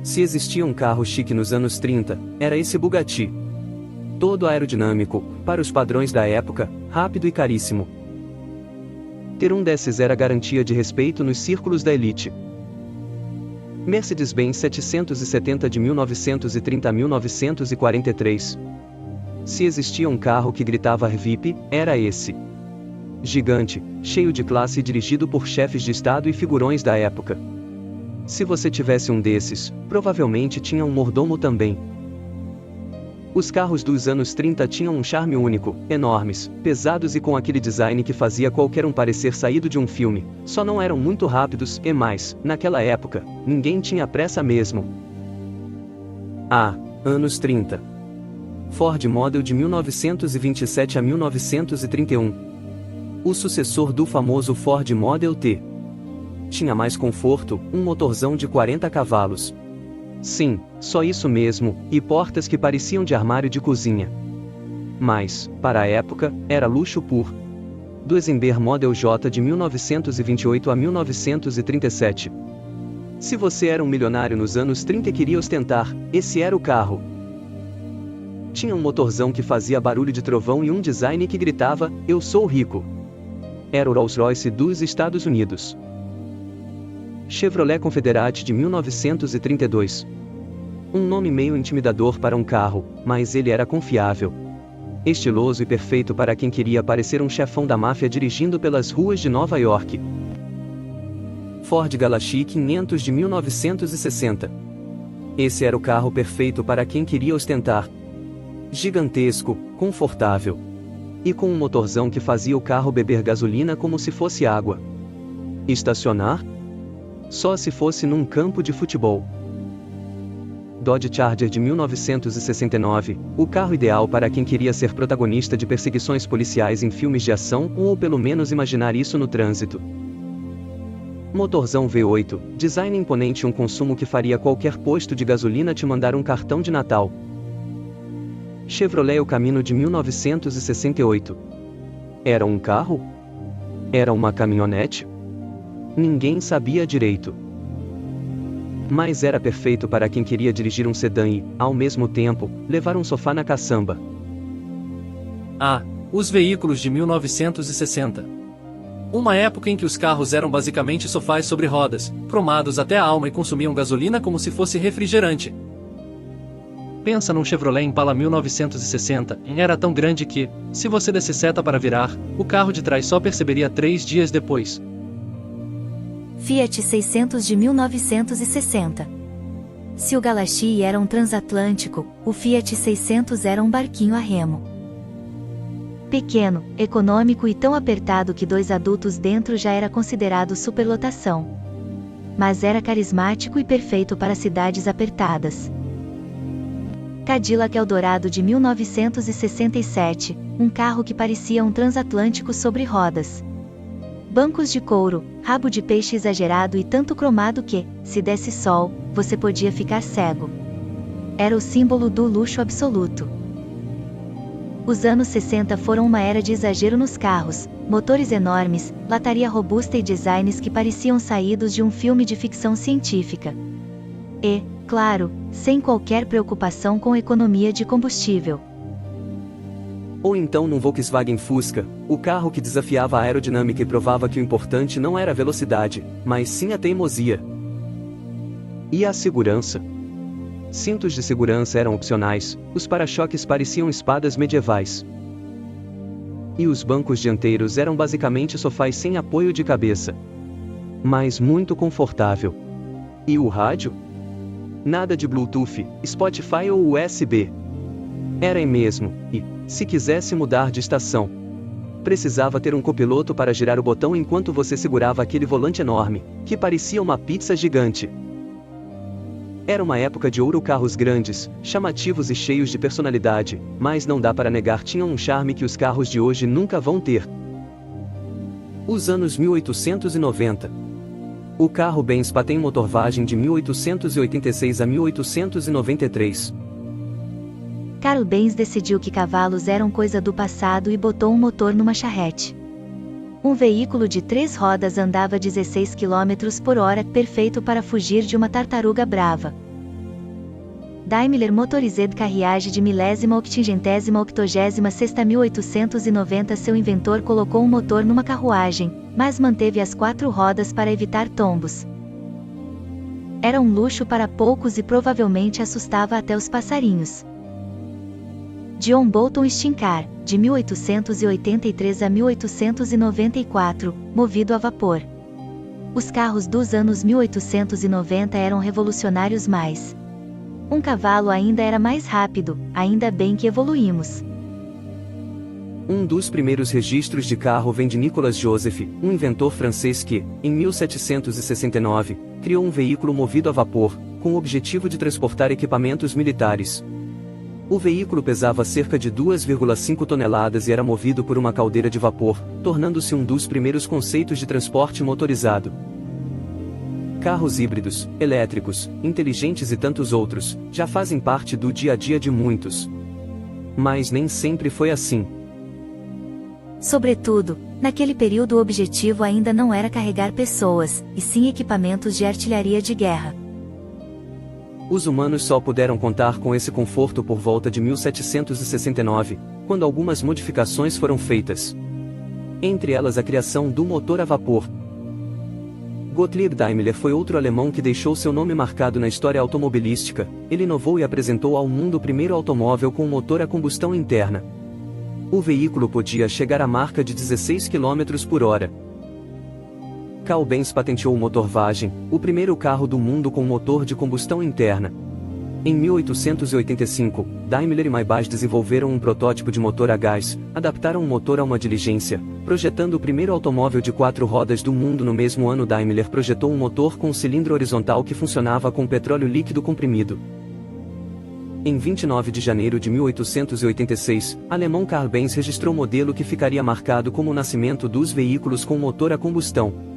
Se existia um carro chique nos anos 30, era esse Bugatti. Todo aerodinâmico, para os padrões da época, rápido e caríssimo. Ter um desses era garantia de respeito nos círculos da elite. Mercedes-Benz 770 de 1930 a 1943. Se existia um carro que gritava VIP, era esse. Gigante, cheio de classe e dirigido por chefes de estado e figurões da época. Se você tivesse um desses, provavelmente tinha um mordomo também. Os carros dos anos 30 tinham um charme único, enormes, pesados e com aquele design que fazia qualquer um parecer saído de um filme, só não eram muito rápidos, e mais, naquela época, ninguém tinha pressa mesmo. Anos 30. Ford Model de 1927 a 1931. O sucessor do famoso Ford Model T. Tinha mais conforto, um motorzão de 40 cavalos. Sim, só isso mesmo, e portas que pareciam de armário de cozinha. Mas, para a época, era luxo puro. Duesenberg Model J de 1928 a 1937. Se você era um milionário nos anos 30 e queria ostentar, esse era o carro. Tinha um motorzão que fazia barulho de trovão e um design que gritava, "Eu sou rico". Era o Rolls-Royce dos Estados Unidos. Chevrolet Confederate de 1932. Um nome meio intimidador para um carro, mas ele era confiável. Estiloso e perfeito para quem queria parecer um chefão da máfia dirigindo pelas ruas de Nova York. Ford Galaxy 500 de 1960. Esse era o carro perfeito para quem queria ostentar. Gigantesco, confortável. E com um motorzão que fazia o carro beber gasolina como se fosse água. Estacionar? Só se fosse num campo de futebol. Dodge Charger de 1969, o carro ideal para quem queria ser protagonista de perseguições policiais em filmes de ação ou pelo menos imaginar isso no trânsito. Motorzão V8, design imponente e um consumo que faria qualquer posto de gasolina te mandar um cartão de Natal. Chevrolet El Camino de 1968. Era um carro? Era uma caminhonete? Ninguém sabia direito. Mas era perfeito para quem queria dirigir um sedã e, ao mesmo tempo, levar um sofá na caçamba. Os veículos de 1960. Uma época em que os carros eram basicamente sofás sobre rodas, cromados até a alma e consumiam gasolina como se fosse refrigerante. Pensa num Chevrolet Impala 1960, era tão grande que, se você desse seta para virar, o carro de trás só perceberia 3 dias depois. Fiat 600 de 1960. Se o Galaxy era um transatlântico, o Fiat 600 era um barquinho a remo. Pequeno, econômico e tão apertado que 2 adultos dentro já era considerado superlotação. Mas era carismático e perfeito para cidades apertadas. Cadillac Eldorado de 1967, um carro que parecia um transatlântico sobre rodas. Bancos de couro, rabo de peixe exagerado e tanto cromado que, se desse sol, você podia ficar cego. Era o símbolo do luxo absoluto. Os anos 60 foram uma era de exagero nos carros, motores enormes, lataria robusta e designs que pareciam saídos de um filme de ficção científica. E, claro, sem qualquer preocupação com economia de combustível. Ou então num Volkswagen Fusca, o carro que desafiava a aerodinâmica e provava que o importante não era a velocidade, mas sim a teimosia. E a segurança? Cintos de segurança eram opcionais, os para-choques pareciam espadas medievais. E os bancos dianteiros eram basicamente sofás sem apoio de cabeça. Mas muito confortável. E o rádio? Nada de Bluetooth, Spotify ou USB. Era mesmo, e, se quisesse mudar de estação, precisava ter um copiloto para girar o botão enquanto você segurava aquele volante enorme, que parecia uma pizza gigante. Era uma época de ouro, carros grandes, chamativos e cheios de personalidade, mas não dá para negar, tinham um charme que os carros de hoje nunca vão ter. Os anos 1890. O carro Benz Patent Motorwagen de 1886 a 1893. Carl Benz decidiu que cavalos eram coisa do passado e botou um motor numa charrete. Um veículo de 3 rodas andava 16 km por hora, perfeito para fugir de uma tartaruga brava. Daimler Motorized Carriage de milésima octingentésima octogésima sexta 1890. Seu inventor colocou um motor numa carruagem, mas manteve as 4 rodas para evitar tombos. Era um luxo para poucos e provavelmente assustava até os passarinhos. John Bolton Steam Car, de 1883 a 1894, movido a vapor. Os carros dos anos 1890 eram revolucionários mais. Um cavalo ainda era mais rápido, ainda bem que evoluímos. Um dos primeiros registros de carro vem de Nicolas Joseph, um inventor francês que, em 1769, criou um veículo movido a vapor, com o objetivo de transportar equipamentos militares. O veículo pesava cerca de 2,5 toneladas e era movido por uma caldeira de vapor, tornando-se um dos primeiros conceitos de transporte motorizado. Carros híbridos, elétricos, inteligentes e tantos outros, já fazem parte do dia a dia de muitos. Mas nem sempre foi assim. Sobretudo, naquele período o objetivo ainda não era carregar pessoas, e sim equipamentos de artilharia de guerra. Os humanos só puderam contar com esse conforto por volta de 1769, quando algumas modificações foram feitas. Entre elas a criação do motor a vapor. Gottlieb Daimler foi outro alemão que deixou seu nome marcado na história automobilística. Ele inovou e apresentou ao mundo o primeiro automóvel com motor a combustão interna. O veículo podia chegar à marca de 16 km por hora. Carl Benz patenteou o motor Wagen, o primeiro carro do mundo com motor de combustão interna. Em 1885, Daimler e Maybach desenvolveram um protótipo de motor a gás, adaptaram o motor a uma diligência, projetando o primeiro automóvel de 4 rodas do mundo. No mesmo ano, Daimler projetou um motor com cilindro horizontal que funcionava com petróleo líquido comprimido. Em 29 de janeiro de 1886, alemão Carl Benz registrou o modelo que ficaria marcado como o nascimento dos veículos com motor a combustão.